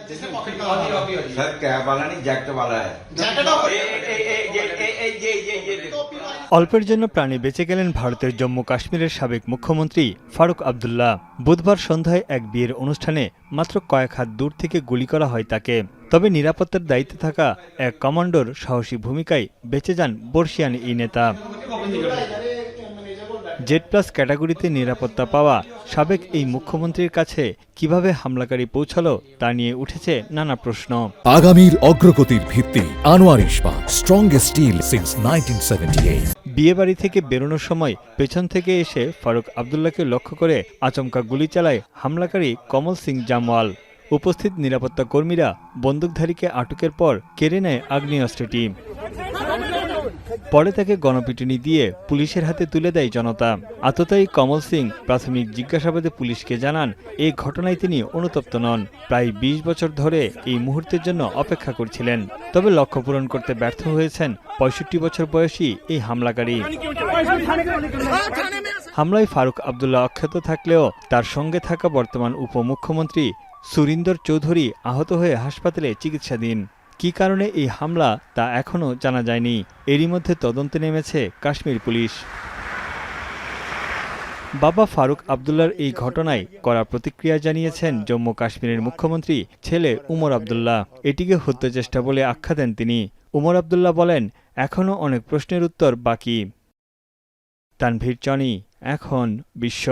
Sir cab वाला नहीं jacket वाला है। অল্পের জন্য প্রাণে বেঁচে গেলেন ভারতের জম্মু কাশ্মীরের সাবেক মুখ্যমন্ত্রী ফারুক আবদুল্লাহ। বুধবার সন্ধ্যায় এক বিয়ের অনুষ্ঠানে মাত্র কয়েক হাত দূর থেকে গুলি করা হয় তাকে। তবে নিরাপত্তার দায়িত্বে থাকা এক কমান্ডোর সাহসী ভূমিকায় বেঁচে যান বর্ষিয়ান এই নেতা। জেড প্লাস ক্যাটাগরিতে নিরাপত্তা পাওয়া সাবেক এই মুখ্যমন্ত্রীর কাছে কিভাবে হামলাকারী পৌঁছালো তা নিয়ে উঠেছে নানা প্রশ্ন। আগামীর অগ্রগতির ভিত্তি আনোয়ার ইস্পাত, স্ট্রংগেস্ট স্টিল সিন্স 1978। বিয়েবাড়ি থেকে বেরোনোর সময় পেছন থেকে এসে ফারুক আবদুল্লাহকে লক্ষ্য করে আচমকা গুলি চালায় হামলাকারী কমল সিং জামওয়াল। উপস্থিত নিরাপত্তা কর্মীরা বন্দুকধারীকে আটকের পর কেড়ে নেয় আগ্নেয়াস্ত্রটি। পরে তাকে গণপিটুনি দিয়ে পুলিশের হাতে তুলে দেয় জনতা। আততায়ী কমল সিং প্রাথমিক জিজ্ঞাসাবাদে পুলিশকে জানান এই ঘটনায় তিনি অনুতপ্ত নন। প্রায় ২০ বছর ধরে এই মুহূর্তের জন্য অপেক্ষা করছিলেন। তবে লক্ষ্য পূরণ করতে ব্যর্থ হয়েছেন ৬৫ বছর বয়সী এই হামলাকারী। হামলায় ফারুক আবদুল্লাহ অক্ষত থাকলেও তার সঙ্গে থাকা বর্তমান উপমুখ্যমন্ত্রী সুরিন্দর চৌধুরী আহত হয়ে হাসপাতালে চিকিৎসাধীন। কী কারণে এই হামলা তা এখনও জানা যায়নি। এরই মধ্যে তদন্তে নেমেছে কাশ্মীর পুলিশ। বাবা ফারুক আবদুল্লাহর এই ঘটনায় কড়া প্রতিক্রিয়া জানিয়েছেন জম্মু কাশ্মীরের মুখ্যমন্ত্রী ছেলে উমর আবদুল্লাহ। এটিকে হত্যাচেষ্টা বলে আখ্যা দেন তিনি। উমর আবদুল্লাহ বলেন, এখনও অনেক প্রশ্নের উত্তর বাকি। তানভীর চনি, এখন বিশ্ব।